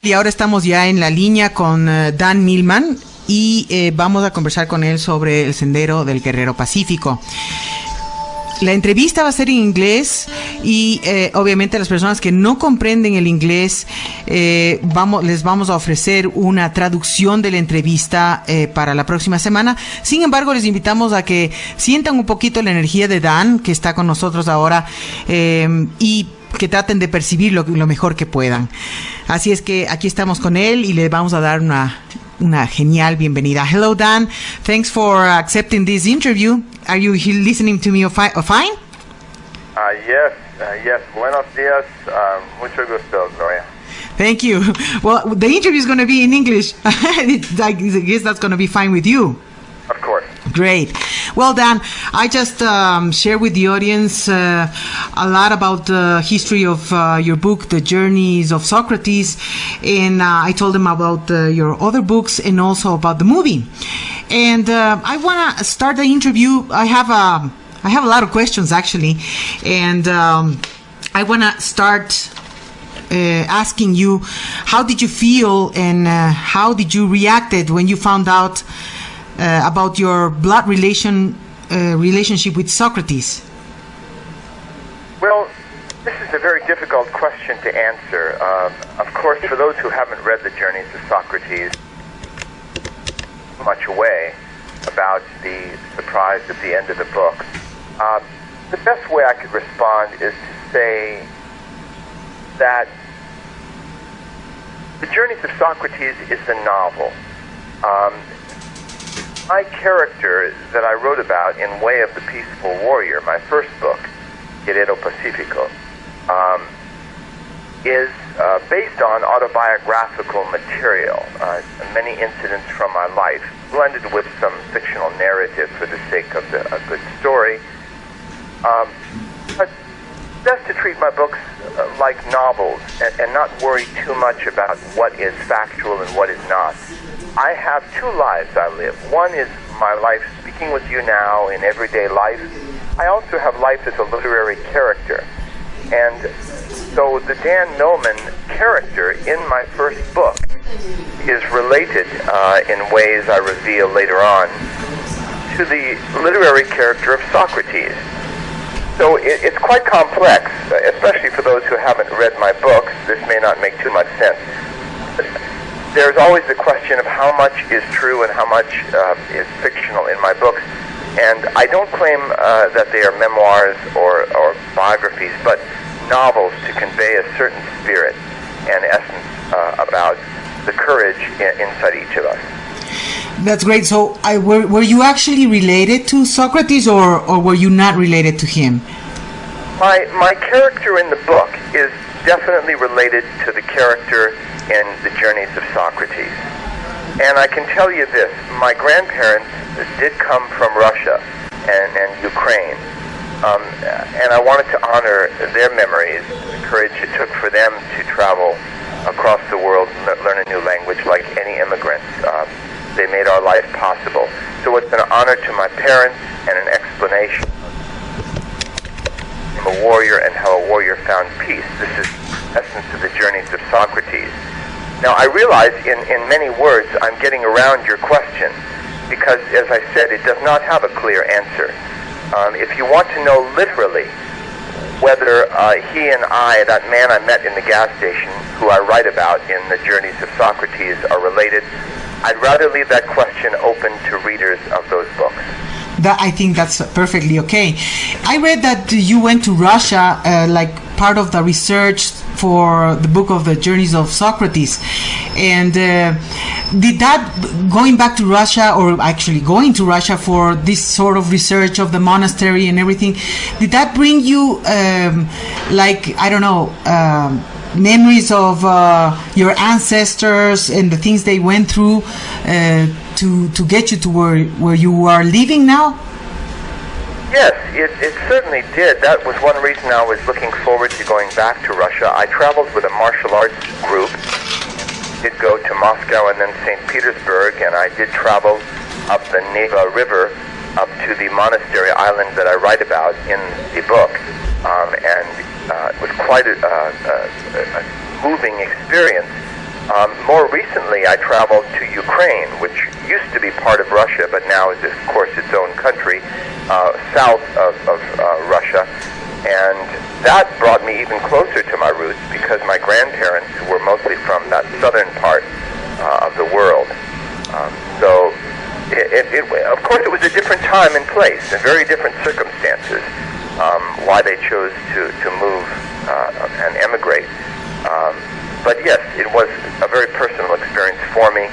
Y ahora estamos ya en la línea con Dan Millman y vamos a conversar con él sobre el Sendero del Guerrero Pacífico. La entrevista va a ser en inglés y obviamente a las personas que no comprenden el inglés les vamos a ofrecer una traducción de la entrevista para la próxima semana. Sin embargo, les invitamos a que sientan un poquito la energía de Dan, que está con nosotros ahora, y que traten de percibir lo mejor que puedan. Así es que aquí estamos con él y le vamos a dar una genial bienvenida. Hello, Dan. Thanks for accepting this interview. Are you listening to me fine? Yes. Buenos días. Mucho gusto, Gloria. Thank you. Well, the interview is going to be in English. I guess that's going to be fine with you. Of course. Great. Well, Dan, I just share with the audience a lot about the history of your book, The Journeys of Socrates, and I told them about your other books and also about the movie. And I want to start the interview. I have a lot of questions, actually, and I want to start asking you, how did you feel and how did you reacted when you found out about your blood relationship with Socrates? Well, this is a very difficult question to answer. Of course, for those who haven't read The Journeys of Socrates, much away about the surprise at the end of the book. The best way I could respond is to say that The Journeys of Socrates is a novel. My character that I wrote about in Way of the Peaceful Warrior, my first book, Guerrero Pacífico, is based on autobiographical material, many incidents from my life, blended with some fictional narrative for the sake of a good story. But best to treat my books like novels and not worry too much about what is factual and what is not. I have two lives I live. One is my life speaking with you now in everyday life. I also have life as a literary character. And so the Dan Millman character in my first book is related in ways I reveal later on to the literary character of Socrates. So it's quite complex, especially for those who haven't read my books. This may not make too much sense. There's always the question of how much is true and how much is fictional in my books. And I don't claim that they are memoirs or biographies, but novels to convey a certain spirit and essence about the courage inside each of us. That's great. So were you actually related to Socrates or were you not related to him? My character in the book is definitely related to the character in The Journeys of Socrates. And I can tell you this, my grandparents did come from Russia and Ukraine. And I wanted to honor their memories, the courage it took for them to travel across the world and learn a new language like any immigrants. They made our life possible. So it's an honor to my parents and an explanation of a warrior and how a warrior found peace. This is the essence of The Journeys of Socrates. Now, I realize in many words I'm getting around your question because, as I said, it does not have a clear answer. If you want to know literally whether he and I, that man I met in the gas station, who I write about in The Journeys of Socrates, are related, I'd rather leave that question open to readers of those books. I think that's perfectly okay. I read that you went to Russia, like part of the research for the book of The Journeys of Socrates. And did that, going back to Russia, or actually going to Russia for this sort of research of the monastery and everything, did that bring you, like, I don't know, memories of your ancestors and the things they went through to get you to where you are living now? Yes, it certainly did. That was one reason I was looking forward to going back to Russia. I traveled with a martial arts group. Did go to Moscow and then St. Petersburg, and I did travel up the Neva River up to the monastery island that I write about in the book. And it was quite a moving experience More recently, I traveled to Ukraine, which used to be part of Russia, but now is, of course, its own country, south of Russia. And that brought me even closer to my roots because my grandparents were mostly from that southern part of the world. So, of course, it was a different time and place and very different circumstances why they chose to move and emigrate. But yes, it was a very personal experience for me,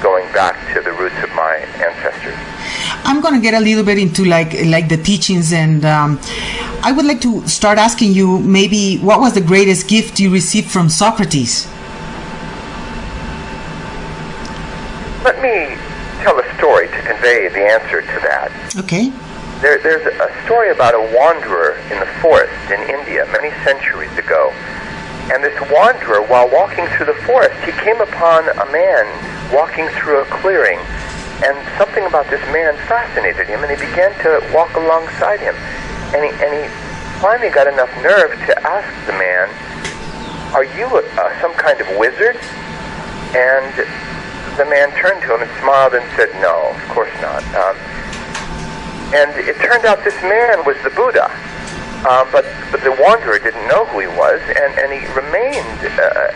going back to the roots of my ancestors. I'm going to get a little bit into like the teachings, and I would like to start asking you maybe what was the greatest gift you received from Socrates? Let me tell a story to convey the answer to that. Okay. There's a story about a wanderer in the forest in India many centuries ago. And this wanderer, while walking through the forest, he came upon a man walking through a clearing, and something about this man fascinated him, and he began to walk alongside him. And he finally got enough nerve to ask the man, "Are you some kind of wizard?" And the man turned to him and smiled and said, "No, of course not." And it turned out this man was the Buddha. But the wanderer didn't know who he was, and he remained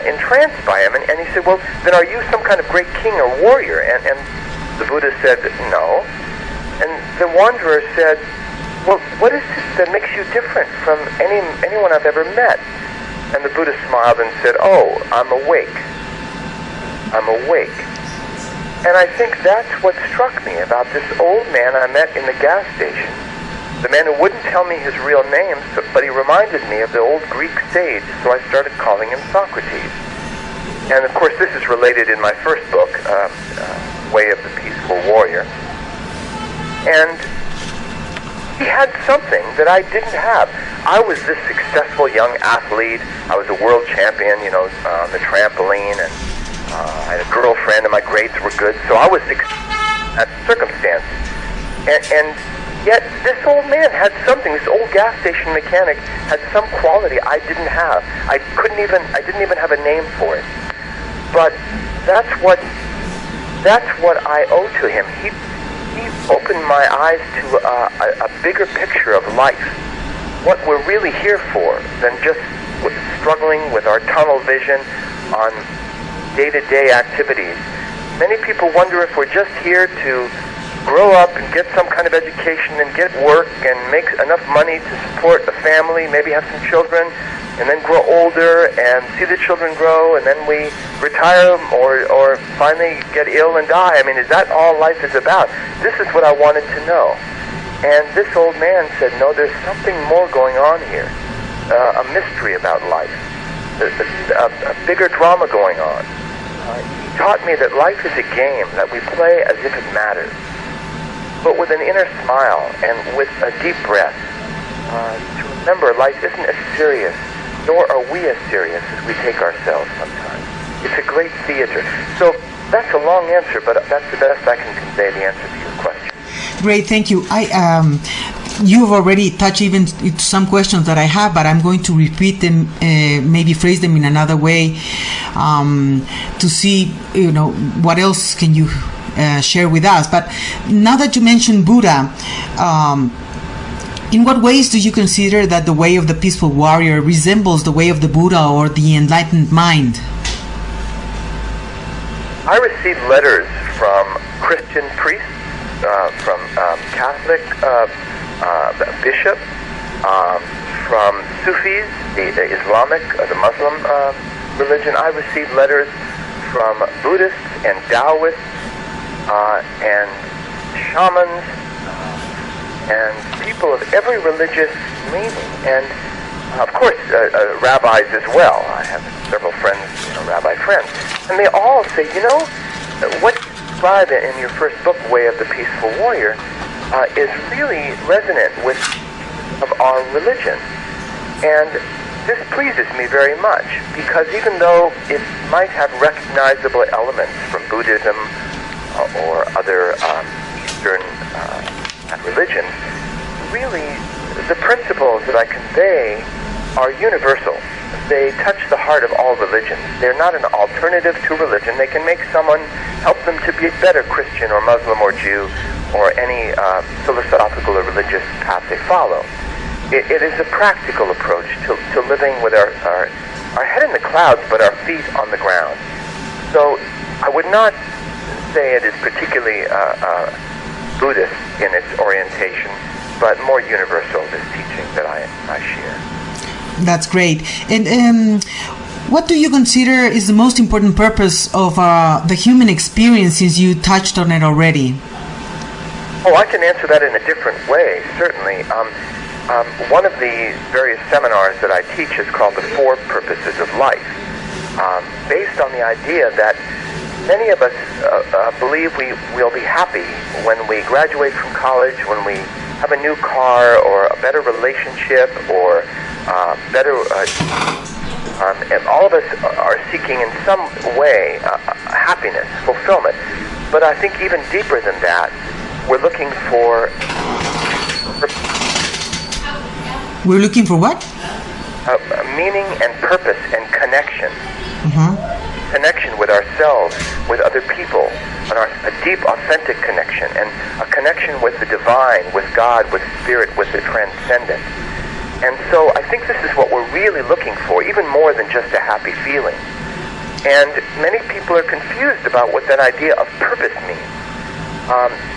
entranced by him. And he said, "Well, then are you some kind of great king or warrior?" And the Buddha said, "No." And the wanderer said, "Well, what is it that makes you different from anyone I've ever met?" And the Buddha smiled and said, "Oh, I'm awake. I'm awake." And I think that's what struck me about this old man I met in the gas station. The man who wouldn't tell me his real name, but he reminded me of the old Greek sage, so I started calling him Socrates. And of course this is related in my first book, Way of the Peaceful Warrior. And he had something that I didn't have. I was this successful young athlete. I was a world champion, on the trampoline, and I had a girlfriend, and my grades were good, so I was at circumstance. And yet this old man had something, this old gas station mechanic had some quality I didn't have. I didn't even have a name for it. But that's what I owe to him. He opened my eyes to a bigger picture of life, what we're really here for, than just struggling with our tunnel vision on day-to-day activities. Many people wonder if we're just here to grow up and get some kind of education and get work and make enough money to support a family, maybe have some children, and then grow older and see the children grow, and then we retire or finally get ill and die. I mean, is that all life is about? This is what I wanted to know. And this old man said, no, there's something more going on here, a mystery about life, a bigger drama going on. He taught me that life is a game that we play as if it matters, but with an inner smile and with a deep breath, to remember life isn't as serious, nor are we as serious as we take ourselves sometimes. It's a great theater. So that's a long answer, but that's the best I can convey the answer to your question. Great, thank you. You've already touched even some questions that I have, but I'm going to repeat them, maybe phrase them in another way, to see, what else can you share with us. But now that you mentioned Buddha, in what ways do you consider that the way of the peaceful warrior resembles the way of the Buddha or the enlightened mind? I received letters from Christian priests, from Catholic bishops, from Sufis, the Islamic, the Muslim religion. I received letters from Buddhists and Taoists and shamans and people of every religious leaning, and of course rabbis as well. I have several friends, rabbi friends, and they all say, what you describe in your first book, Way of the Peaceful Warrior, is really resonant with of our religion. And this pleases me very much, because even though it might have recognizable elements from Buddhism or other Eastern religions, really the principles that I convey are universal. They touch the heart of all religions. They're not an alternative to religion. They can make someone, help them to be a better Christian or Muslim or Jew or any philosophical or religious path they follow. It is a practical approach to living with our head in the clouds but our feet on the ground. So I would not say it is particularly Buddhist in its orientation, but more universal, this teaching that I share. That's great. And what do you consider is the most important purpose of the human experience, since you touched on it already? Oh, I can answer that in a different way, certainly. One of the various seminars that I teach is called The Four Purposes of Life, based on the idea that many of us believe we will be happy when we graduate from college, when we have a new car or a better relationship or better... and all of us are seeking in some way happiness, fulfillment. But I think even deeper than that, we're looking for... We're looking for what? Meaning and purpose and connection. Mm-hmm. Connection with ourselves, with other people, and a deep, authentic connection, and a connection with the divine, with God, with spirit, with the transcendent. And so I think this is what we're really looking for, even more than just a happy feeling. And many people are confused about what that idea of purpose means.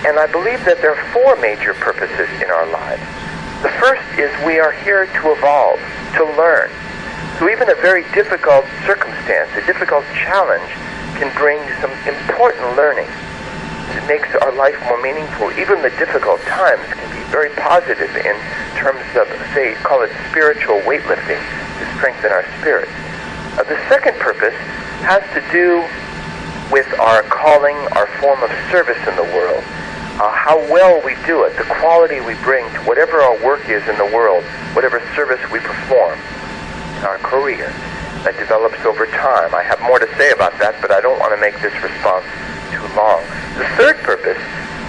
And I believe that there are four major purposes in our lives. The first is we are here to evolve, to learn. So even a very difficult circumstance, a difficult challenge, can bring some important learning. It makes our life more meaningful. Even the difficult times can be very positive in terms of, say, call it spiritual weightlifting, to strengthen our spirit. The second purpose has to do with our calling, our form of service in the world. How well we do it, the quality we bring to whatever our work is in the world, whatever service we perform in our career. That develops over time. I have more to say about that, but I don't want to make this response too long. The third purpose,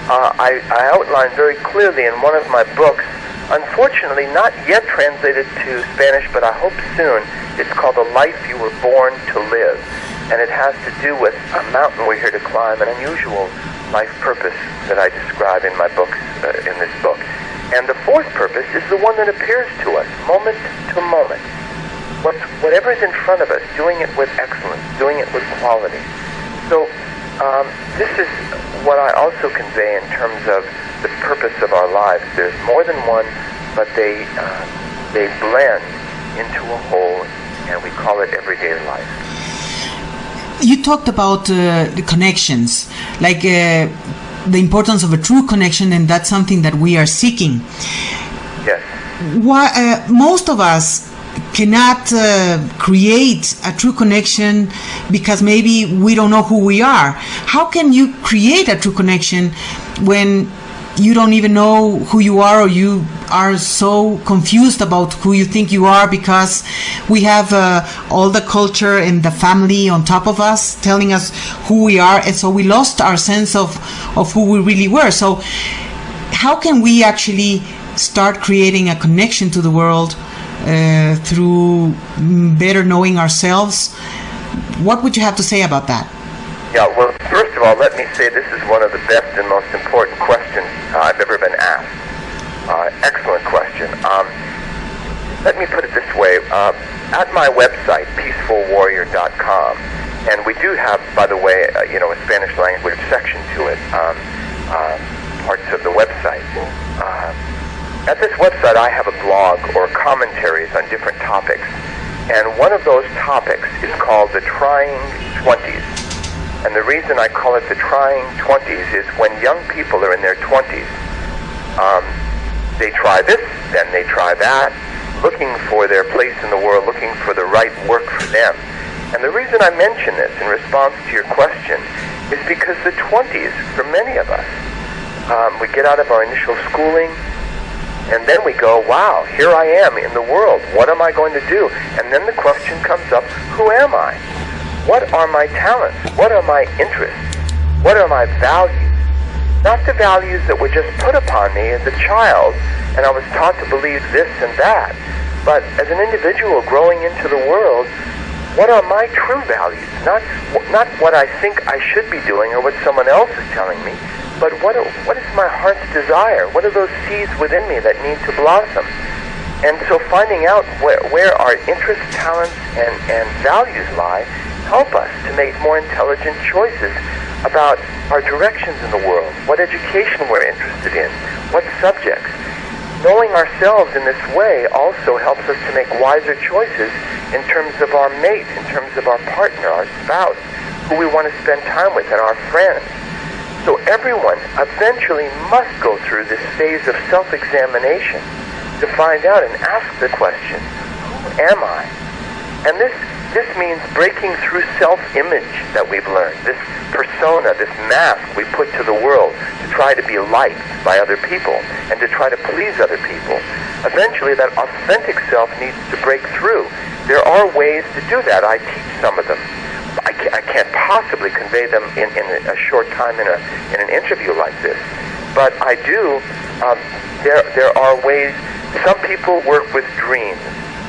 I outline very clearly in one of my books, unfortunately not yet translated to Spanish, but I hope soon. It's called The Life You Were Born to Live. And it has to do with a mountain we're here to climb, an unusual life purpose that I describe in my books, in this book. And the fourth purpose is the one that appears to us, moment to moment. Whatever is in front of us, doing it with excellence, doing it with quality. So this is what I also convey in terms of the purpose of our lives. There's more than one, but they blend into a whole, and we call it everyday life. You talked about the connections, like the importance of a true connection, and that's something that we are seeking. Yes. Most of us cannot create a true connection because maybe we don't know who we are. How can you create a true connection when you don't even know who you are, or you are so confused about who you think you are because we have all the culture and the family on top of us telling us who we are, and so we lost our sense of who we really were. So how can we actually start creating a connection to the world through better knowing ourselves? What would you have to say about that? Yeah, well, first of all, let me say this is one of the best and most important questions I've ever been asked. Excellent question. Let me put it this way. At my website, peacefulwarrior.com, and we do have, by the way, a Spanish language section to it, parts of the website. At this website, I have a blog or commentaries on different topics, and one of those topics is called the Trying 20s. And the reason I call it the Trying 20s is when young people are in their 20s, they try this, then they try that, looking for their place in the world, looking for the right work for them. And the reason I mention this in response to your question is because the 20s, for many of us, we get out of our initial schooling, and then we go, wow, here I am in the world. What am I going to do? And then the question comes up, who am I? What are my talents? What are my interests? What are my values? Not the values that were just put upon me as a child, and I was taught to believe this and that, But as an individual growing into the world, what are my true values? Not what I think I should be doing or what someone else is telling me, but what is my heart's desire? What are those seeds within me that need to blossom? And so finding out where our interests, talents, and values lie help us to make more intelligent choices about our directions in the world, what education we're interested in, what subjects. Knowing ourselves in this way also helps us to make wiser choices in terms of our mate, in terms of our partner, our spouse, who we want to spend time with, and our friends. So everyone eventually must go through this phase of self-examination to find out and ask the question, who am I? And this means breaking through self-image that we've learned, this persona, this mask we put to the world to try to be liked by other people and to try to please other people. Eventually that authentic self needs to break through. There are ways to do that. I teach some of them. I can't possibly convey them in a short time in an interview like this. But I do. There are ways. Some people work with dreams.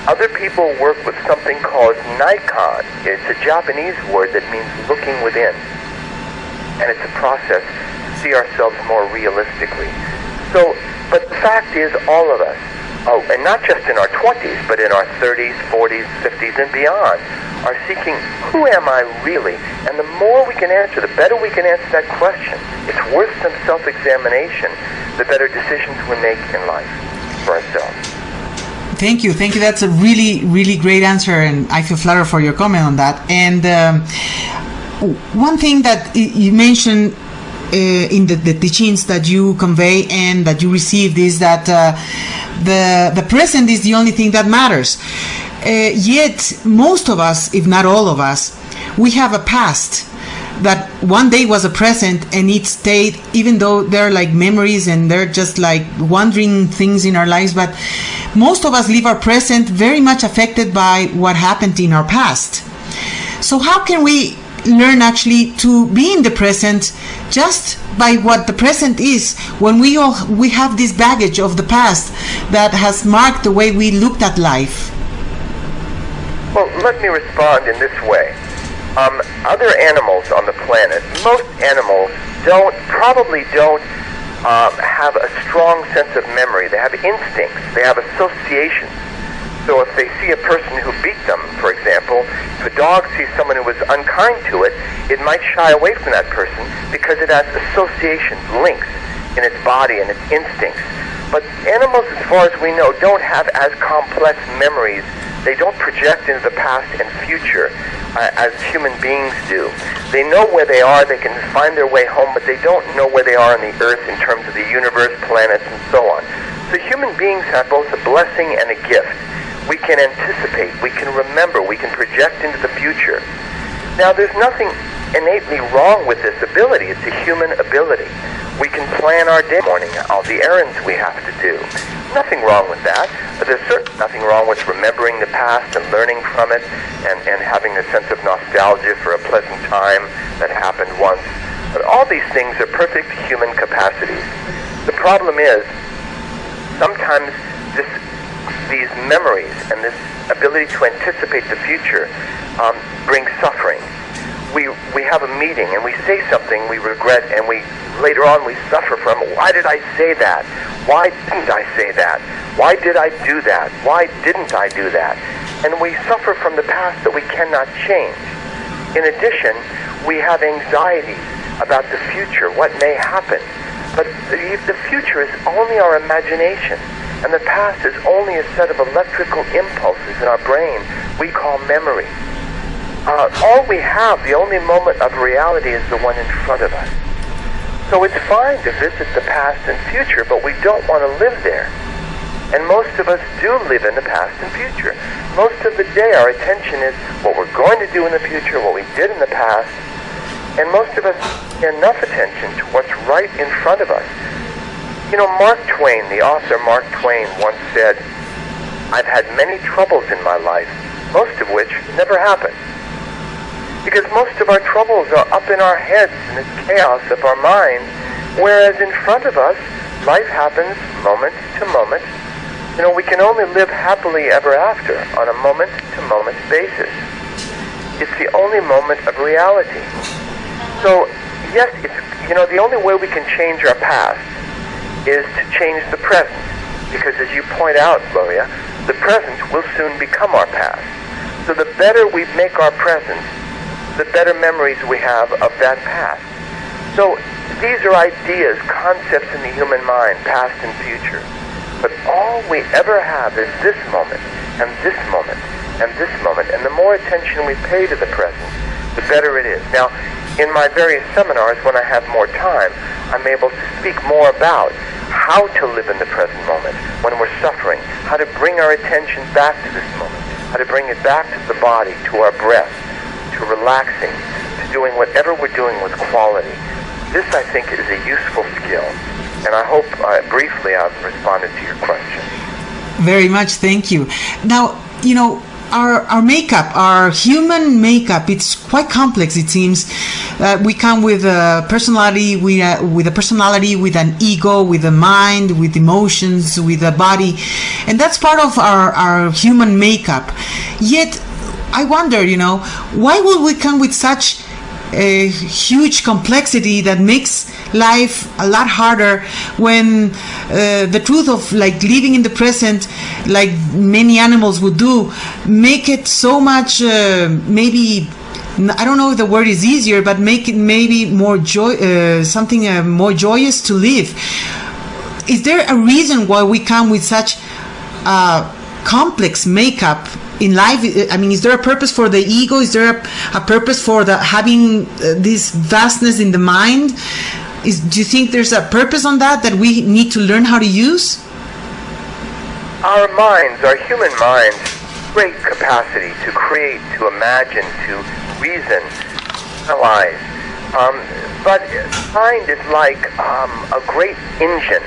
Other people work with something called Nikon. It's a Japanese word that means looking within. And it's a process to see ourselves more realistically. So, but the fact is, all of us, and not just in our 20s, but in our 30s, 40s, 50s, and beyond, are seeking, who am I really? And the more we can answer, the better we can answer that question. It's worth some self-examination, the better decisions we make in life for ourselves. Thank you. That's a really, really great answer, and I feel flattered for your comment on that. And one thing that you mentioned in the teachings that you convey and that you received is that the present is the only thing that matters. Yet, most of us, if not all of us, we have a past that one day was a present and it stayed, even though they're like memories and they're just like wandering things in our lives. But most of us live our present very much affected by what happened in our past. So how can we learn actually to be in the present just by what the present is when we have this baggage of the past that has marked the way we looked at life? Well, let me respond in this way. Other animals on the planet, most animals probably don't have a strong sense of memory. They have instincts. They have associations. So if they see a person who beat them, for example, if a dog sees someone who was unkind to it, it might shy away from that person because it has associations, links in its body and its instincts. But animals, as far as we know, don't have as complex memories. They don't project into the past and future as human beings do. They know where they are, they can find their way home, but they don't know where they are on the earth in terms of the universe, planets, and so on. So human beings have both a blessing and a gift. We can anticipate, we can remember, we can project into the future. Now, there's nothing innately wrong with this ability. It's a human ability. We can plan our day morning, all the errands we have to do. Nothing wrong with that. But there's certainly nothing wrong with remembering the past and learning from it and having a sense of nostalgia for a pleasant time that happened once. But all these things are perfect human capacities. The problem is, sometimes these memories and this ability to anticipate the future brings suffering. We have a meeting and we say something we regret, and later on we suffer from, why did I say that? Why didn't I say that? Why did I do that? Why didn't I do that? And we suffer from the past that we cannot change. In addition, we have anxieties about the future, what may happen. But the future is only our imagination, and the past is only a set of electrical impulses in our brain we call memory. All we have, the only moment of reality, is the one in front of us. So it's fine to visit the past and future, but we don't want to live there. And most of us do live in the past and future. Most of the day our attention is what we're going to do in the future, what we did in the past, and most of us pay enough attention to what's right in front of us. You know, Mark Twain, the author Mark Twain, once said, "I've had many troubles in my life, most of which never happened." Because most of our troubles are up in our heads in this chaos of our minds, whereas in front of us, life happens moment to moment, We can only live happily ever after on a moment-to-moment basis. It's the only moment of reality. So, yes, the only way we can change our past is to change the present. Because as you point out, Gloria, the present will soon become our past. So the better we make our present, the better memories we have of that past. So these are ideas, concepts in the human mind, past and future. But all we ever have is this moment, and this moment, and this moment. And the more attention we pay to the present, the better it is. Now, in my various seminars, when I have more time, I'm able to speak more about how to live in the present moment when we're suffering, how to bring our attention back to this moment, how to bring it back to the body, to our breath, to relaxing, to doing whatever we're doing with quality. This, I think, is a useful skill. And I hope, briefly, I've responded to your question. Very much, thank you. Now, our makeup, our human makeup, it's quite complex, it seems. We come with a personality, with an ego, with a mind, with emotions, with a body. And that's part of our human makeup. Yet, I wonder, why would we come with such a huge complexity that makes life a lot harder when the truth of living in the present, like many animals would do, make it so much maybe, I don't know if the word is easier, but make it maybe more something more joyous to live. Is there a reason why we come with such complex makeup in life? I mean, is there a purpose for the ego? Is there a purpose for having this vastness in the mind? Do you think there's a purpose on that we need to learn how to use? Our minds, our human minds, great capacity to create, to imagine, to reason, analyze. But mind is like a great engine,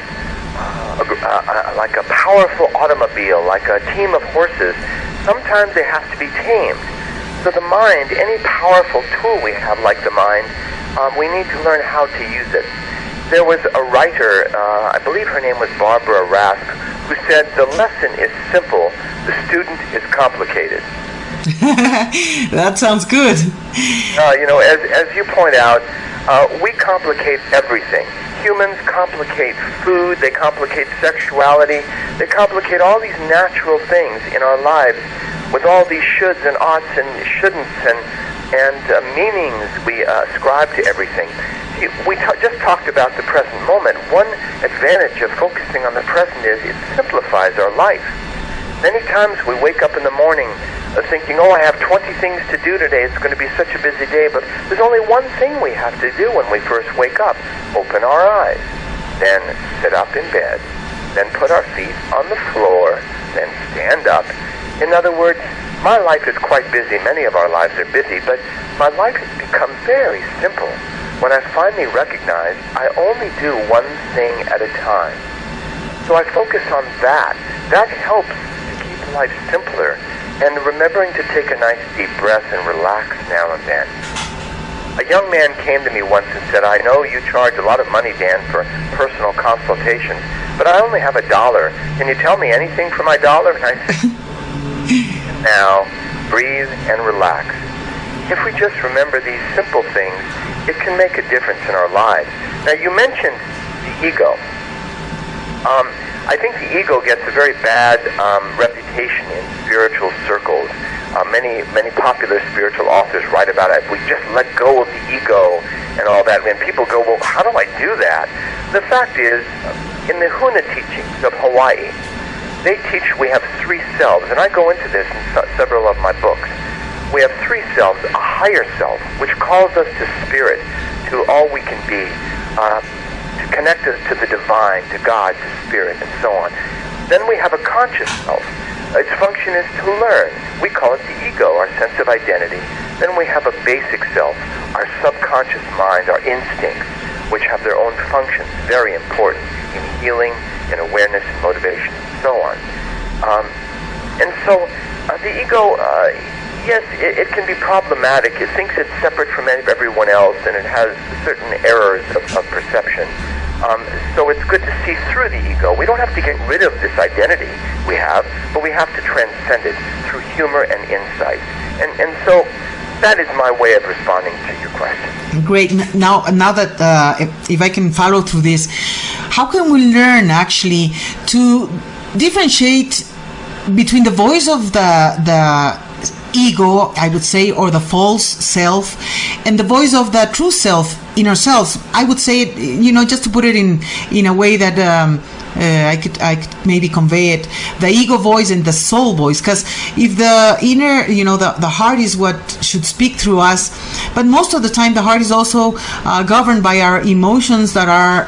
like a powerful automobile, like a team of horses. Sometimes they have to be tamed. So the mind, any powerful tool we have like the mind, we need to learn how to use it. There was a writer, I believe her name was Barbara Rask, who said, the lesson is simple, the student is complicated. That sounds good. As you point out, we complicate everything. Humans complicate food, they complicate sexuality, they complicate all these natural things in our lives with all these shoulds and oughts and shouldn'ts and meanings we ascribe to everything. We just talked about the present moment. One advantage of focusing on the present is it simplifies our life. Many times we wake up in the morning thinking, I have 20 things to do today, it's going to be such a busy day, but there's only one thing we have to do when we first wake up. Open our eyes, then sit up in bed, then put our feet on the floor, then stand up. In other words, my life is quite busy. Many of our lives are busy, but my life has become very simple. When I finally recognize I only do one thing at a time. So I focus on that. That helps to keep life simpler. And remembering to take a nice deep breath and relax now and then. A young man came to me once and said, I know you charge a lot of money, Dan, for personal consultations, but I only have $1. Can you tell me anything for my $1? And I said, now, breathe and relax. If we just remember these simple things, it can make a difference in our lives. Now, you mentioned the ego. I think the ego gets a very bad reputation in spiritual circles. Many popular spiritual authors write about it. We just let go of the ego and all that. And people go, well, how do I do that? The fact is, in the Huna teachings of Hawaii, they teach we have 3 selves. And I go into this in several of my books. We have 3 selves. A higher self, which calls us to spirit, to all we can be, to connect us to the divine, to God, to spirit, and so on. Then we have a conscious self. Its function is to learn. We call it the ego, our sense of identity. Then we have a basic self, our subconscious mind, our instincts, which have their own functions, very important in healing, in awareness, and motivation, and so on. And so the ego, yes, it can be problematic. It thinks it's separate from everyone else, and it has certain errors of perception. So it's good to see through the ego. We don't have to get rid of this identity we have, but we have to transcend it through humor and insight. And so that is my way of responding to your question. Great. Now that if I can follow through this, how can we learn actually to differentiate between the voice of the ego, I would say, or the false self, and the voice of the true self in ourselves? I would say, just to put it in a way that I could maybe convey it, the ego voice and the soul voice. Because if the inner, the heart is what should speak through us, but most of the time the heart is also governed by our emotions that are,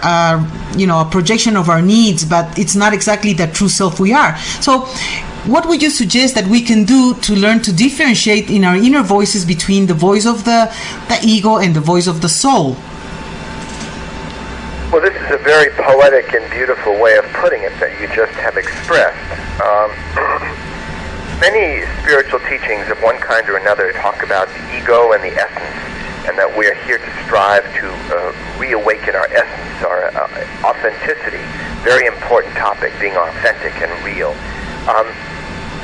a projection of our needs, but it's not exactly the true self we are. So what would you suggest that we can do to learn to differentiate in our inner voices between the voice of the ego and the voice of the soul? Well, this is a very poetic and beautiful way of putting it that you just have expressed. Many spiritual teachings of one kind or another talk about the ego and the essence, and that we are here to strive to reawaken our essence, our authenticity. Very important topic, being authentic and real.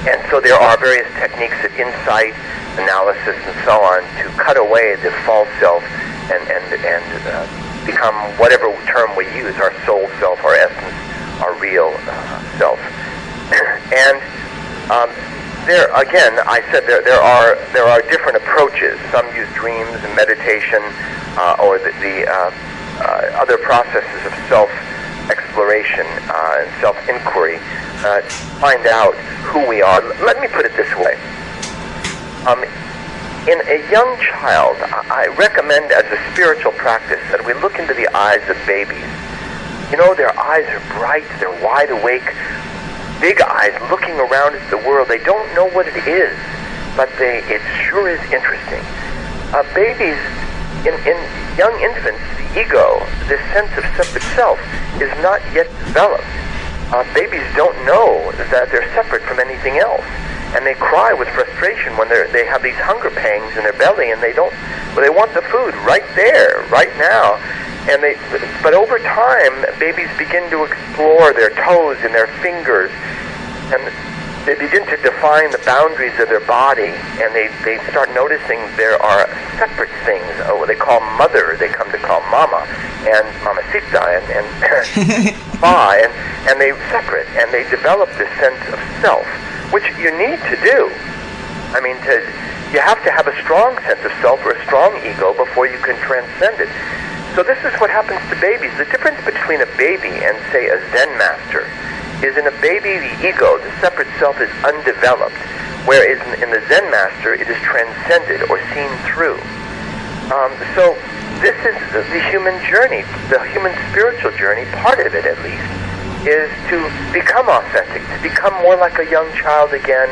And so there are various techniques of insight, analysis, and so on to cut away the false self and become whatever term we use, our soul self, our essence, our real self. And there again, I said there are different approaches. Some use dreams and meditation, or the other processes of self-exploration and self-inquiry to find out who we are. Let me put it this way. In a young child, I recommend as a spiritual practice that we look into the eyes of babies. Their eyes are bright, they're wide awake, big eyes looking around at the world. They don't know what it is, but it sure is interesting. Babies, in young infants, the ego, this sense of separate self, is not yet developed. Babies don't know that they're separate from anything else, and they cry with frustration when they have these hunger pangs in their belly, and they want the food right there, right now. But over time, babies begin to explore their toes and their fingers, and they begin to define the boundaries of their body, and they start noticing there are separate things. What they call mother, they come to call mama, and mamacita, and pa, and they separate, and they develop this sense of self, which you need to do. I mean, you have to have a strong sense of self or a strong ego before you can transcend it. So this is what happens to babies. The difference between a baby and, say, a Zen master is in a baby, the ego, the separate self, is undeveloped, whereas in the Zen master, it is transcended or seen through. So this is the human journey, the human spiritual journey, part of it at least, is to become authentic, to become more like a young child again.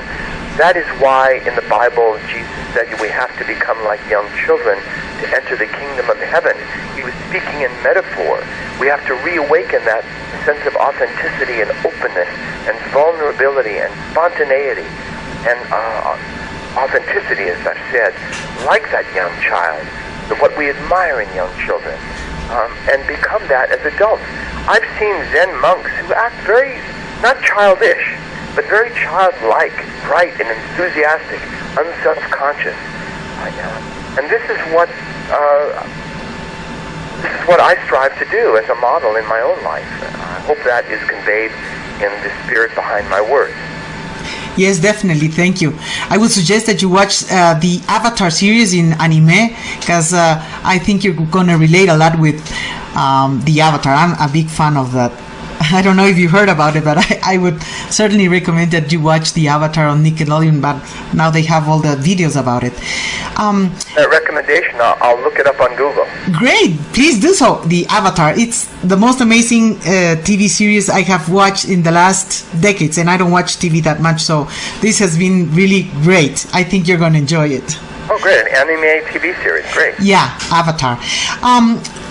That is why in the Bible Jesus said we have to become like young children to enter the kingdom of heaven. He was speaking in metaphor. We have to reawaken that sense of authenticity and openness and vulnerability and spontaneity and authenticity, as I've said, like that young child, what we admire in young children, and become that as adults. I've seen Zen monks who act very, not childish, but very childlike, bright and enthusiastic, unself-conscious. And this is what I strive to do as a model in my own life. I hope that is conveyed in the spirit behind my words. Yes, definitely. Thank you. I would suggest that you watch the Avatar series in anime, because I think you're going to relate a lot with the Avatar. I'm a big fan of that. I don't know if you heard about it, but I would certainly recommend that you watch the Avatar on Nickelodeon, but now they have all the videos about it. That recommendation, I'll look it up on Google. Great, please do so. The Avatar, it's the most amazing TV series I have watched in the last decades, and I don't watch TV that much, so this has been really great. I think you're going to enjoy it. Oh, great, an anime TV series, great. Yeah, Avatar.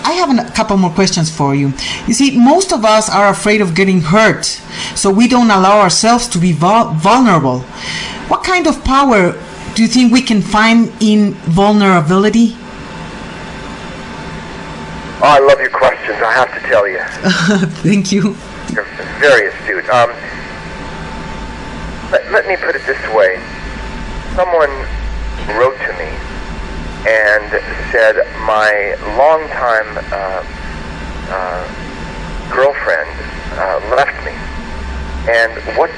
I have a couple more questions for you. You see, most of us are afraid of getting hurt, so we don't allow ourselves to be vulnerable. What kind of power do you think we can find in vulnerability? Oh, I love your questions, I have to tell you. Thank you. You're very astute. Let me put it this way. Someone wrote to me and said, my longtime girlfriend left me. And what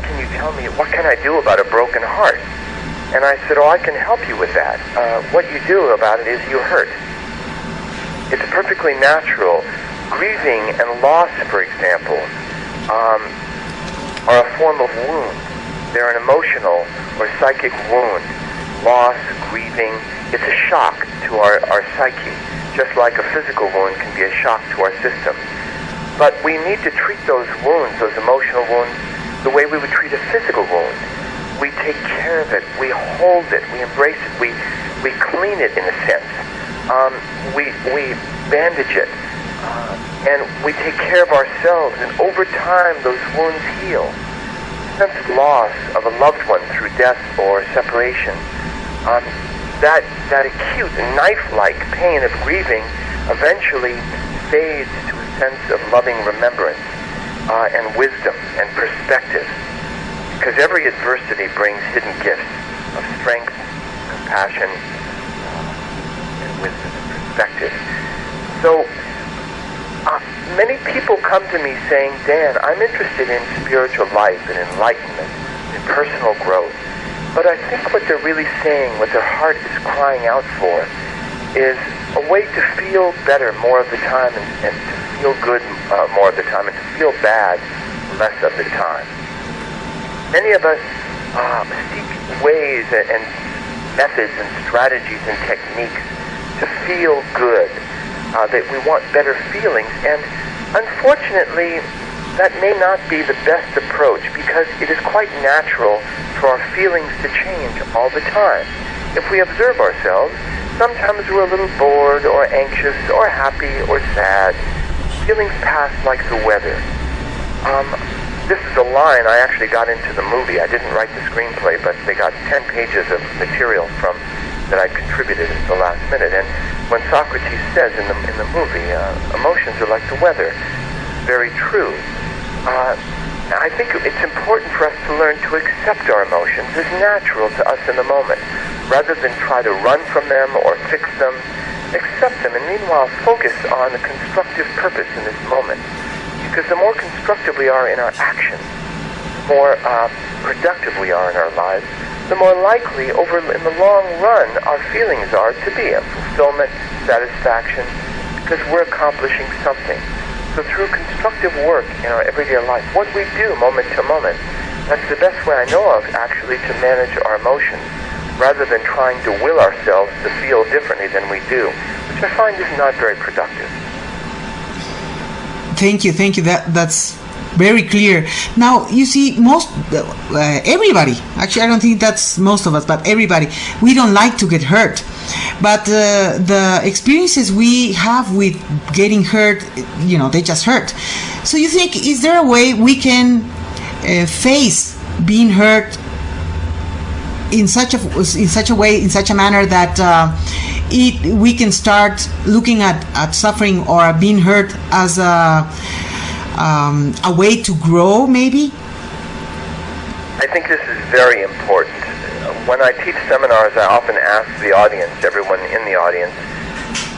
can you tell me? What can I do about a broken heart? And I said, oh, I can help you with that. What you do about it is you hurt. It's perfectly natural. Grieving and loss, for example, are a form of wound. They're an emotional or psychic wound. Loss, grieving, it's a shock to our psyche, just like a physical wound can be a shock to our system. But we need to treat those wounds, those emotional wounds, the way we would treat a physical wound. We take care of it, we hold it, we embrace it, we clean it in a sense. We bandage it, and we take care of ourselves, and over time those wounds heal. The sense of loss of a loved one through death or separation, that acute knife-like pain of grieving eventually fades to a sense of loving remembrance and wisdom and perspective, because every adversity brings hidden gifts of strength, compassion, and wisdom and perspective. So many people come to me saying, Dan, I'm interested in spiritual life and enlightenment and personal growth, but I think what they're really saying, what their heart is crying out for, is a way to feel better more of the time and to feel good more of the time and to feel bad less of the time. Many of us seek ways and methods and strategies and techniques to feel good, that we want better feelings, and unfortunately that may not be the best approach, because it is quite natural for our feelings to change all the time. If we observe ourselves, sometimes we're a little bored or anxious or happy or sad. Feelings pass like the weather. This is a line I actually got into the movie. I didn't write the screenplay, but they got 10 pages of material that I contributed at the last minute. And when Socrates says in the movie, emotions are like the weather, very true. I think it's important for us to learn to accept our emotions as natural to us in the moment, rather than try to run from them or fix them. Accept them, and meanwhile focus on the constructive purpose in this moment. Because the more constructive we are in our actions, the more productive we are in our lives, the more likely in the long run our feelings are to be of fulfillment, satisfaction, because we're accomplishing something. So through constructive work in our everyday life, what we do moment to moment, that's the best way I know of actually to manage our emotions, rather than trying to will ourselves to feel differently than we do, which I find is not very productive. Thank you. That's very clear. Now, you see, most everybody, actually I don't think that's most of us, but everybody, we don't like to get hurt. But the experiences we have with getting hurt, they just hurt. So you think, is there a way we can face being hurt in such a way, in such a manner that we can start looking at suffering or being hurt as a way to grow, maybe? I think this is very important. When I teach seminars, I often ask the audience, everyone in the audience,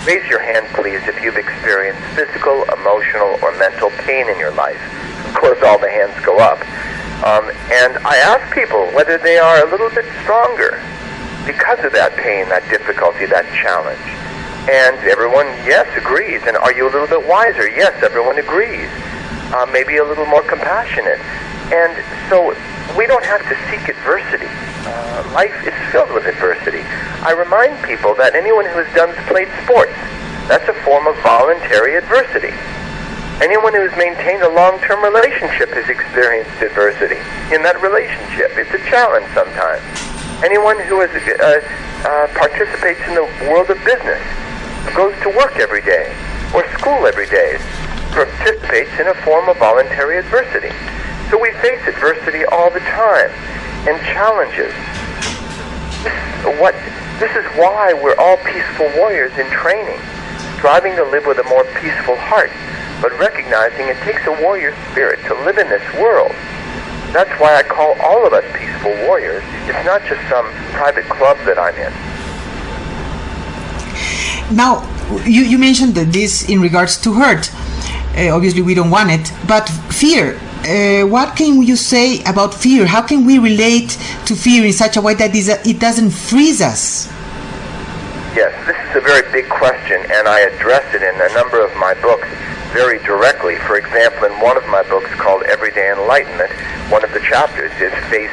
raise your hand, please, if you've experienced physical, emotional, or mental pain in your life. Of course, all the hands go up. And I ask people whether they are a little bit stronger because of that pain, that difficulty, that challenge. And everyone, yes, agrees. And are you a little bit wiser? Yes, everyone agrees. Maybe a little more compassionate. And so we don't have to seek adversity. Life is filled with adversity. I remind people that anyone who has played sports, that's a form of voluntary adversity. Anyone who has maintained a long-term relationship has experienced adversity in that relationship. It's a challenge sometimes. Anyone who participates in the world of business, goes to work every day, or school every day, participates in a form of voluntary adversity. So we face adversity all the time, and challenges. This is why we're all peaceful warriors in training. striving to live with a more peaceful heart, but recognizing it takes a warrior spirit to live in this world. That's why I call all of us peaceful warriors. It's not just some private club that I'm in. Now, you mentioned that this in regards to hurt. Obviously, we don't want it, but fear. What can you say about fear? How can we relate to fear in such a way that it doesn't freeze us? Yes, this is a very big question, and I address it in a number of my books very directly. For example, in one of my books called Everyday Enlightenment, one of the chapters is Face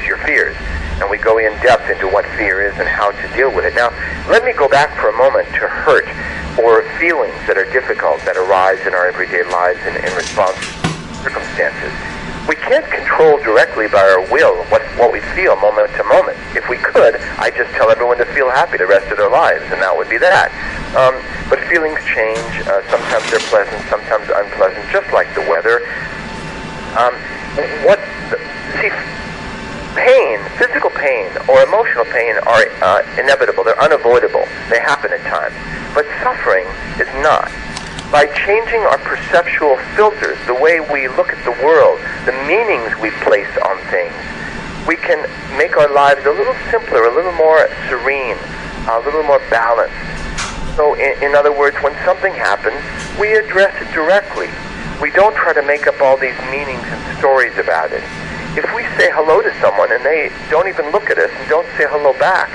Your Fears. And we go in depth into what fear is and how to deal with it. Now, let me go back for a moment to hurt or feelings that are difficult that arise in our everyday lives in response to circumstances. We can't control directly by our will what we feel moment to moment. If we could, I'd just tell everyone to feel happy the rest of their lives, and that would be that. But feelings change. Sometimes they're pleasant, sometimes unpleasant, just like the weather. Pain, physical pain or emotional pain are inevitable. They're unavoidable. They happen at times. But suffering is not. By changing our perceptual filters, the way we look at the world, the meanings we place on things, we can make our lives a little simpler, a little more serene, a little more balanced. So in other words, when something happens, we address it directly. We don't try to make up all these meanings and stories about it. If we say hello to someone and they don't even look at us and don't say hello back,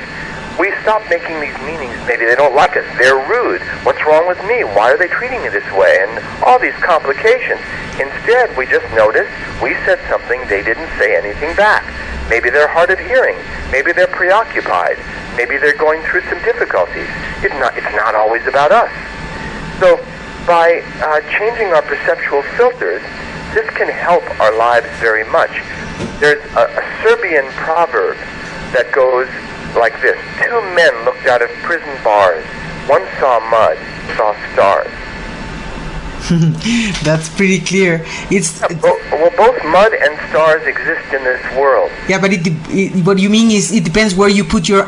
we stop making these meanings. Maybe they don't like us. They're rude. What's wrong with me? Why are they treating me this way? And all these complications. Instead, we just notice we said something, they didn't say anything back. Maybe they're hard of hearing. Maybe they're preoccupied. Maybe they're going through some difficulties. It's not always about us. So by changing our perceptual filters, this can help our lives very much. There's a Serbian proverb that goes like this. 2 men looked out of prison bars. One saw mud, saw stars. That's pretty clear. Both mud and stars exist in this world. Yeah, but what you mean is it depends where you put your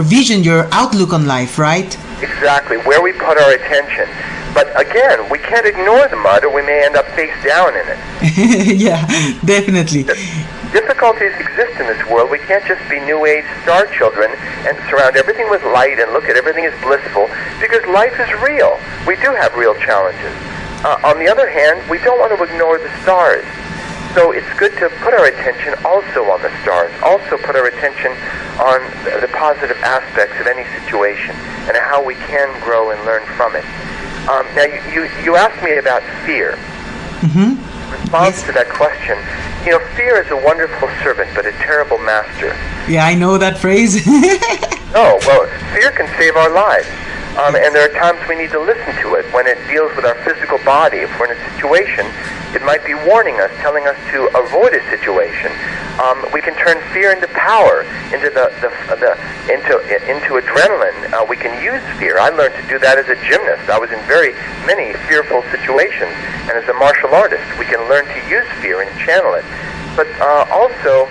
vision, your outlook on life, right? Exactly, where we put our attention. But again, we can't ignore the mud or we may end up face down in it. Yeah, definitely. Difficulties exist in this world. We can't just be New Age star children and surround everything with light and look at everything as blissful, because life is real. We do have real challenges. On the other hand, we don't want to ignore the stars. So it's good to put our attention also on the stars, also put our attention on the positive aspects of any situation and how we can grow and learn from it. Now, you asked me about fear. Mm-hmm. In response to that question, fear is a wonderful servant, but a terrible master. Yeah, I know that phrase. Oh, well, fear can save our lives. And there are times we need to listen to it. When it deals with our physical body, if we're in a situation, it might be warning us, telling us to avoid a situation. We can turn fear into power, into into adrenaline. We can use fear. I learned to do that as a gymnast. I was in many fearful situations, and as a martial artist, we can learn to use fear and channel it. But also,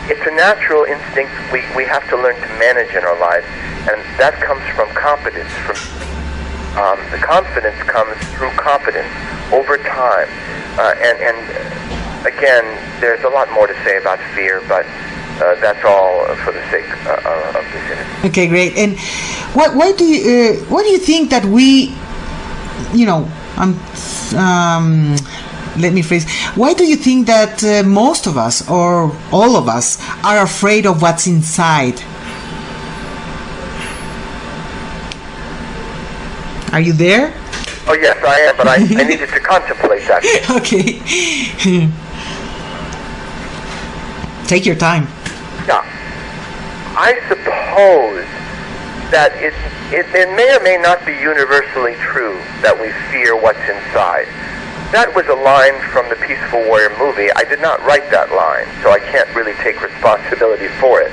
it's a natural instinct we have to learn to manage in our lives, and that comes from competence. The confidence comes through competence over time, and again, there's a lot more to say about fear, but that's all for the sake of this interview. Okay, great. And why do you think that we, let me phrase. Why do you think that most of us, or all of us, are afraid of what's inside? Are you there? Oh yes, I am, but I needed to contemplate that. Okay. Take your time. Yeah. I suppose that it may or may not be universally true that we fear what's inside. That was a line from the Peaceful Warrior movie. I did not write that line, so I can't really take responsibility for it.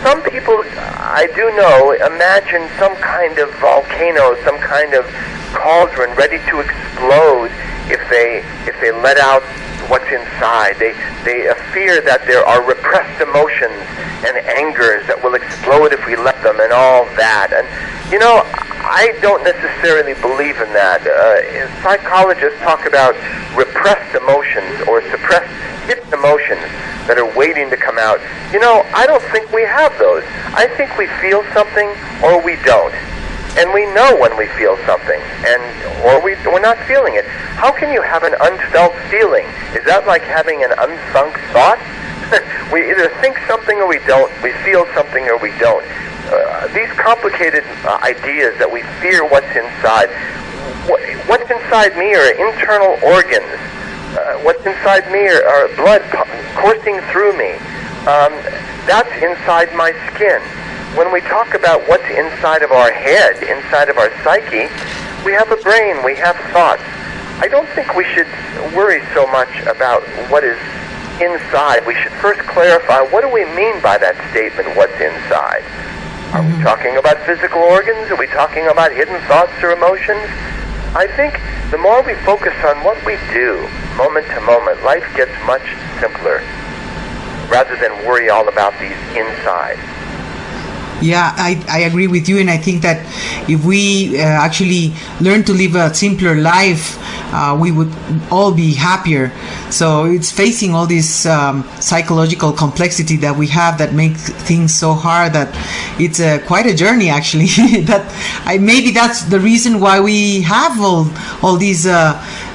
Some people, I do know, imagine some kind of volcano, some kind of cauldron ready to explode if they let out what's inside. They fear that there are repressed emotions and angers that will explode if we let them, and all that. And I don't necessarily believe in that. Psychologists talk about repressed emotions or suppressed hidden emotions that are waiting to come out. I don't think we have those. I think we feel something or we don't. And we know when we feel something, or we're not feeling it. How can you have an unfelt feeling? Is that like having an unsunk thought? We either think something or we don't. We feel something or we don't. These complicated ideas that we fear what's inside. What's inside me are internal organs. What's inside me are blood coursing through me. That's inside my skin. When we talk about what's inside of our head, inside of our psyche, we have a brain, we have thoughts. I don't think we should worry so much about what is inside. We should first clarify, what do we mean by that statement, what's inside? Are we talking about physical organs? Are we talking about hidden thoughts or emotions? I think the more we focus on what we do, moment to moment, life gets much simpler, rather than worry all about these inside. Yeah, I agree with you, and I think that if we actually learn to live a simpler life, we would all be happier. So it's facing all this psychological complexity that we have that makes things so hard that it's quite a journey, actually. Maybe that's the reason why we have all these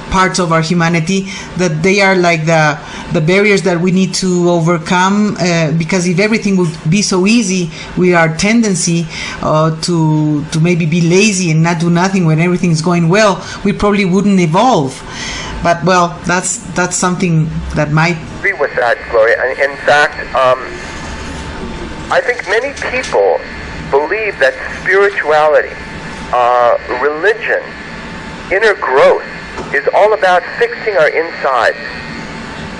parts of our humanity, that they are like the barriers that we need to overcome, because if everything would be so easy, we our tendency to maybe be lazy and not do nothing when everything's going well, we probably wouldn't evolve. But well, that's something that might agree with that, Gloria. In fact, I think many people believe that spirituality, religion, inner growth is all about fixing our inside.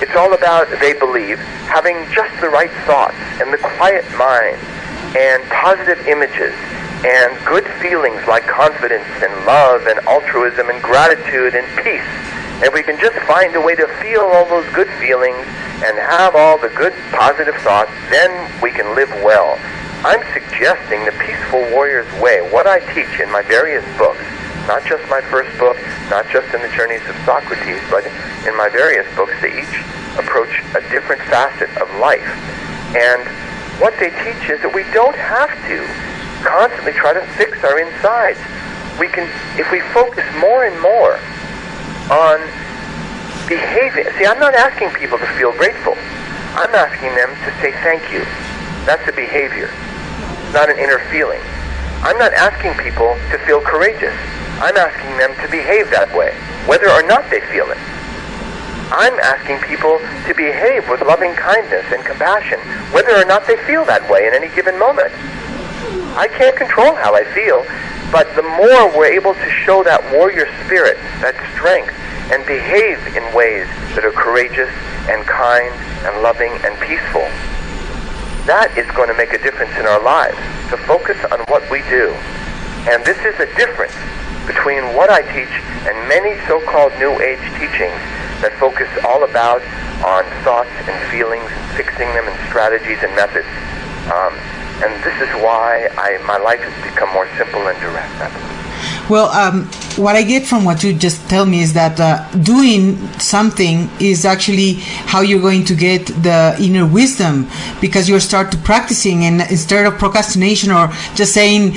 It's all about, they believe, having just the right thoughts and the quiet mind and positive images and good feelings like confidence and love and altruism and gratitude and peace. And we can just find a way to feel all those good feelings and have all the good positive thoughts, then we can live well. I'm suggesting the Peaceful Warrior's Way, what I teach in my various books, not just my first book, not just in the Journeys of Socrates, but in my various books, they each approach a different facet of life. And what they teach is that we don't have to constantly try to fix our insides. We can, if we focus more and more on behaving. See, I'm not asking people to feel grateful. I'm asking them to say thank you. That's a behavior, not an inner feeling. I'm not asking people to feel courageous. I'm asking them to behave that way, whether or not they feel it. I'm asking people to behave with loving kindness and compassion, whether or not they feel that way in any given moment. I can't control how I feel, but the more we're able to show that warrior spirit, that strength, and behave in ways that are courageous and kind and loving and peaceful, that is going to make a difference in our lives, to focus on what we do. And this is a difference between what I teach and many so-called New Age teachings that focus all about on thoughts and feelings and fixing them and strategies and methods. And this is why my life has become more simple and direct. Well, what I get from what you just tell me is that doing something is actually how you're going to get the inner wisdom, because you start to practicing, and instead of procrastination or just saying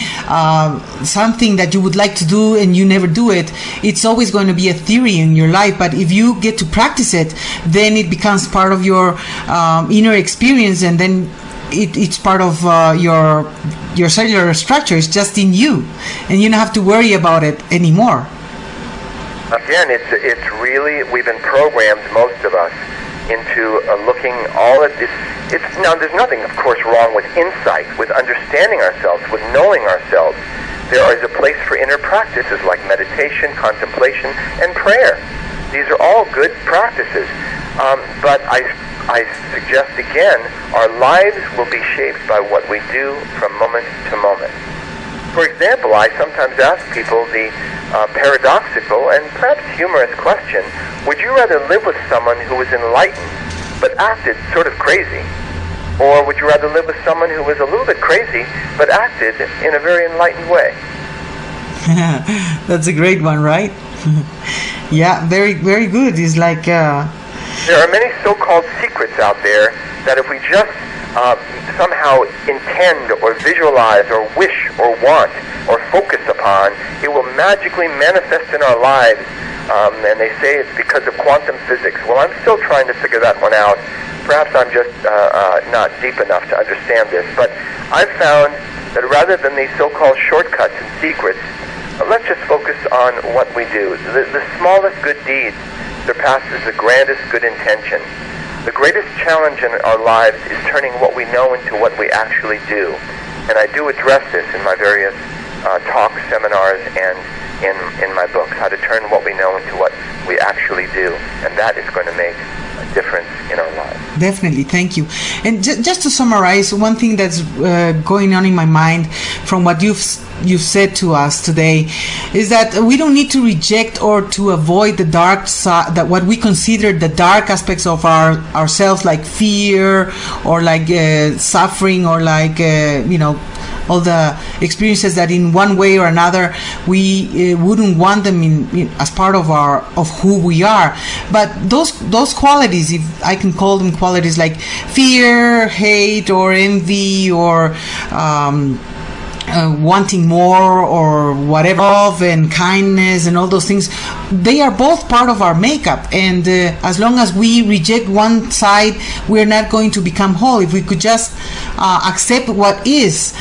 something that you would like to do and you never do it, it's always going to be a theory in your life. But if you get to practice it, then it becomes part of your inner experience, and then it's part of your cellular structure. It's just in you, and you don't have to worry about it anymore. Again, it's really, we've been programmed, most of us, into looking all at this. Now, there's nothing, of course, wrong with insight, with understanding ourselves, with knowing ourselves. There is a place for inner practices like meditation, contemplation, and prayer. These are all good practices. But I suggest again, our lives will be shaped by what we do from moment to moment. For example, I sometimes ask people the paradoxical and perhaps humorous question, would you rather live with someone who was enlightened but acted sort of crazy? Or would you rather live with someone who was a little bit crazy but acted in a very enlightened way? That's a great one, right? Yeah, very, very good. It's like... There are many so-called secrets out there that if we just somehow intend or visualize or wish or want or focus upon, it will magically manifest in our lives. And they say it's because of quantum physics. Well, I'm still trying to figure that one out. Perhaps I'm just not deep enough to understand this. But I've found that rather than these so-called shortcuts and secrets, let's just focus on what we do. The smallest good deed surpasses the grandest good intention. The greatest challenge in our lives is turning what we know into what we actually do. And I do address this in my various talks, seminars, and in my books, how to turn what we know into what we actually do. And that is going to make a difference in our lives. Definitely, thank you. And just to summarize, one thing that's going on in my mind from what you've said to us today is that we don't need to reject or to avoid the dark side, that what we consider the dark aspects of ourselves, like fear or like suffering or like all the experiences that in one way or another we wouldn't want them in as part of who we are. But those qualities, if I can call them qualities, like fear, hate, or envy, or wanting more or whatever, love and kindness and all those things, they are both part of our makeup. And as long as we reject one side, we're not going to become whole. If we could just accept what is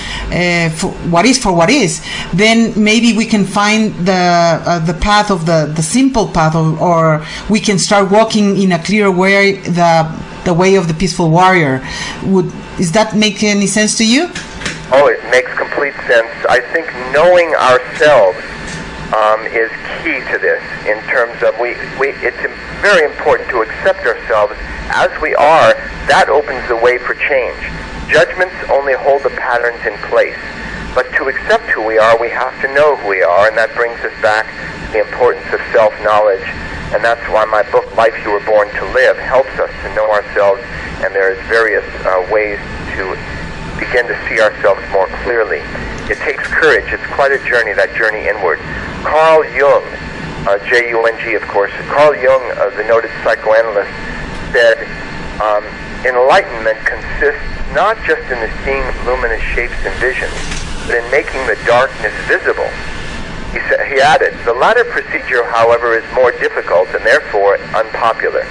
for what is, then maybe we can find the path of the simple path, or we can start walking in a clearer way, the way of the peaceful warrior. Is that make any sense to you? Oh, it makes complete sense. I think knowing ourselves is key to this, in terms of it's very important to accept ourselves as we are. That opens the way for change. Judgments only hold the patterns in place. But to accept who we are, we have to know who we are, and that brings us back to the importance of self-knowledge. And that's why my book, Life You Were Born to Live, helps us to know ourselves, and there's various ways to begin to see ourselves more clearly. It takes courage. It's quite a journey, that journey inward. Carl Jung, J-U-N-G, of course, Carl Jung, the noted psychoanalyst, said, enlightenment consists not just in the seeing luminous shapes and visions, but in making the darkness visible. He added, the latter procedure, however, is more difficult and therefore unpopular.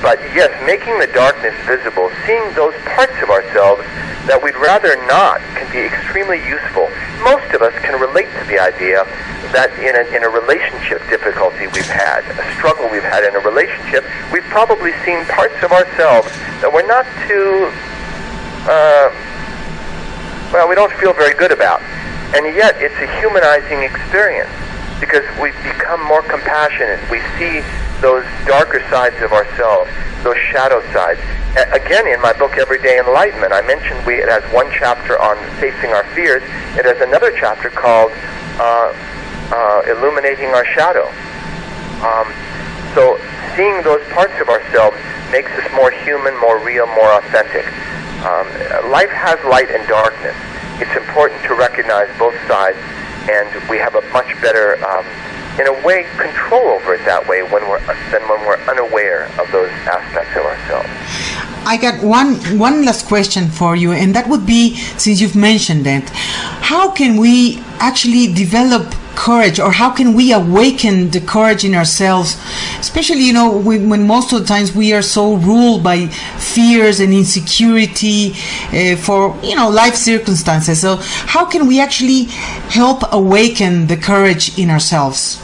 But yes, making the darkness visible, seeing those parts of ourselves that we'd rather not, can be extremely useful. Most of us can relate to the idea that in a relationship difficulty we've had, a struggle we've had in a relationship, we've probably seen parts of ourselves that we're not too, we don't feel very good about. And yet it's a humanizing experience, because we become more compassionate. We see those darker sides of ourselves, those shadow sides. Again, in my book, Everyday Enlightenment, I mentioned it has one chapter on facing our fears. It has another chapter called Illuminating Our Shadow. So seeing those parts of ourselves makes us more human, more real, more authentic. Life has light and darkness. It's important to recognize both sides, and we have a much better, in a way, control over it that way than when we're unaware of those aspects of ourselves. I got one last question for you, and that would be, since you've mentioned it, how can we actually develop courage, or how can we awaken the courage in ourselves, especially when most of the times we are so ruled by fears and insecurity for life circumstances? So how can we actually help awaken the courage in ourselves?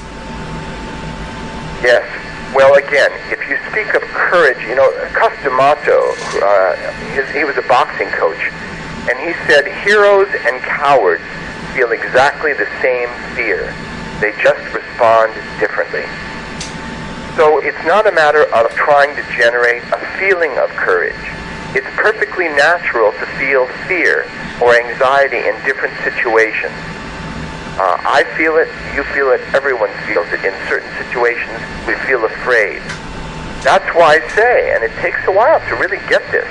Yes. Well, again, if you speak of courage, Customato, he was a boxing coach, and he said heroes and cowards feel exactly the same fear. They just respond differently. So it's not a matter of trying to generate a feeling of courage. It's perfectly natural to feel fear or anxiety in different situations. I feel it, you feel it, everyone feels it. In certain situations, we feel afraid. That's why I say, and it takes a while to really get this,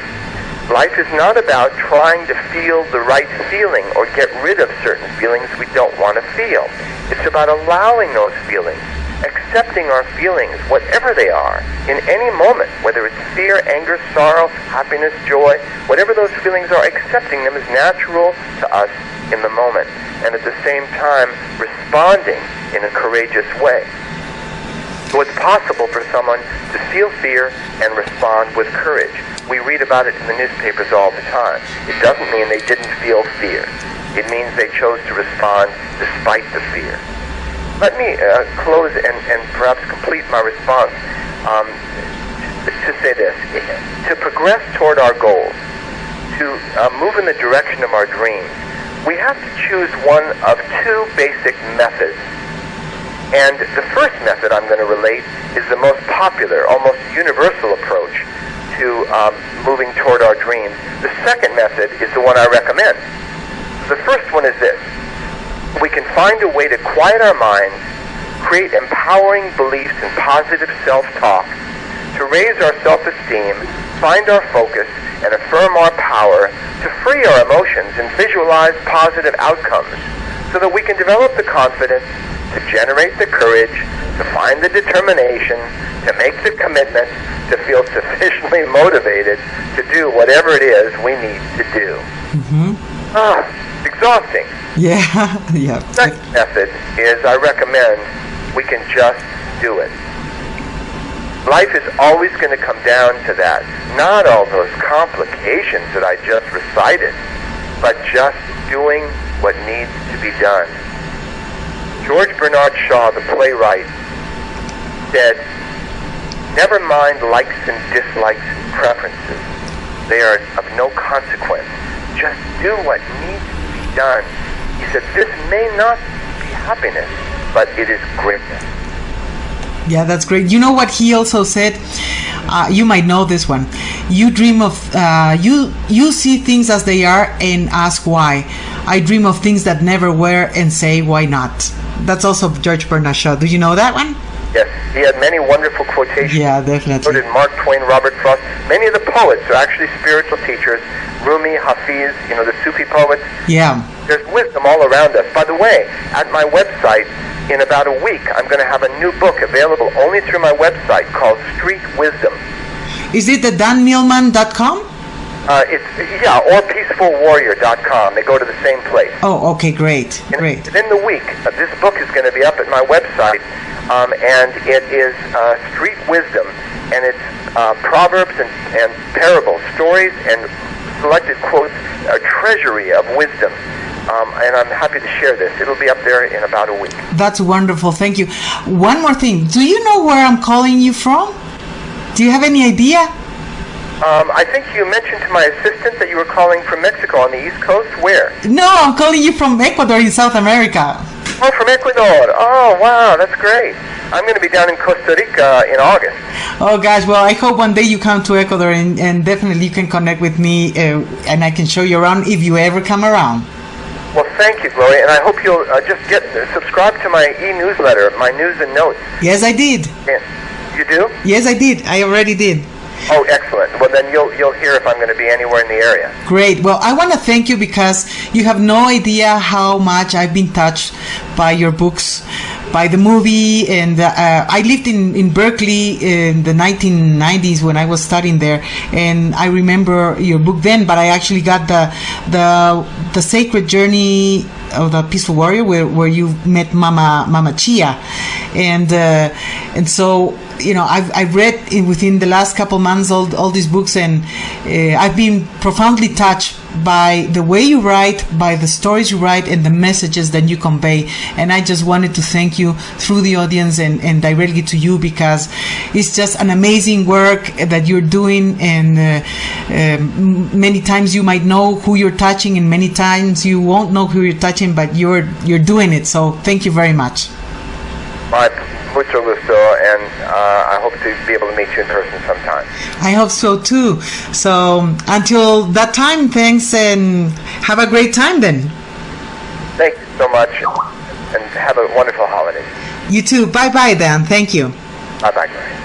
life is not about trying to feel the right feeling or get rid of certain feelings we don't want to feel. It's about allowing those feelings, accepting our feelings, whatever they are, in any moment, whether it's fear, anger, sorrow, happiness, joy, whatever those feelings are, accepting them as natural to us in the moment, and at the same time responding in a courageous way. So it's possible for someone to feel fear and respond with courage. We read about it in the newspapers all the time. It doesn't mean they didn't feel fear. It means they chose to respond despite the fear. Let me close and perhaps complete my response to say this. To progress toward our goals, to move in the direction of our dreams, we have to choose one of two basic methods. And the first method I'm going to relate is the most popular, almost universal approach to moving toward our dreams. The second method is the one I recommend. The first one is this. We can find a way to quiet our minds, create empowering beliefs and positive self-talk, to raise our self-esteem, find our focus, and affirm our power, to free our emotions and visualize positive outcomes, so that we can develop the confidence, to generate the courage, to find the determination, to make the commitment, to feel sufficiently motivated to do whatever it is we need to do. It's exhausting. Yeah, yeah. The second method is, I recommend, we can just do it. Life is always going to come down to that. Not all those complications that I just recited, but just doing what needs to be done. George Bernard Shaw, the playwright, said, "Never mind likes and dislikes and preferences. They are of no consequence. Just do what needs to be done." He said, "This may not be happiness, but it is greatness." Yeah, that's great. You know what he also said? You might know this one. You dream of, you see things as they are and ask why. I dream of things that never were and say why not. That's also George Bernard Shaw. Do you know that one? Yes, he had many wonderful quotations. Yeah, definitely. So did Mark Twain, Robert Frost. Many of the poets are actually spiritual teachers. Rumi, Hafiz, the Sufi poets. Yeah. There's wisdom all around us. By the way, at my website, in about a week, I'm going to have a new book available only through my website called Street Wisdom. Is it the danmillman.com? Or peacefulwarrior.com. They go to the same place. Oh, okay, great. Within the week, this book is going to be up at my website, and it is Street Wisdom, and it's proverbs and parables, stories and selected quotes, a treasury of wisdom. And I'm happy to share this. It'll be up there in about a week. That's wonderful. Thank you. One more thing. Do you know where I'm calling you from? Do you have any idea? I think you mentioned to my assistant that you were calling from Mexico on the East Coast. Where? No, I'm calling you from Ecuador in South America. Oh, from Ecuador. Oh, wow, that's great. I'm going to be down in Costa Rica in August. Oh, gosh, well, I hope one day you come to Ecuador and definitely you can connect with me and I can show you around if you ever come around. Well, thank you, Gloria, and I hope you'll just subscribe to my e-newsletter, my news and notes. Yes, I did. Yeah. You do? Yes, I did. I already did. Oh, excellent. Well, then you'll hear if I'm going to be anywhere in the area. Great. Well, I want to thank you because you have no idea how much I've been touched by your books, by the movie, and I lived in Berkeley in the 1990s when I was studying there, and I remember your book then, but I actually got the Sacred Journey of the Peaceful Warrior where you met Mama Chia, and so I've read within the last couple months all these books, and I've been profoundly touched by the way you write, by the stories you write, and the messages that you convey. And I just wanted to thank you through the audience and directly to you, because it's just an amazing work that you're doing, and many times you might know who you're touching, and many times you won't know who you're touching, but you're doing it. So thank you very much. Muchas mucho gusto, and I hope to be able to meet you in person sometime. I hope so too. So until that time, thanks, and have a great time then. Thank you so much, and have a wonderful holiday. You too. Bye-bye, Dan. Thank you. Bye-bye, guys.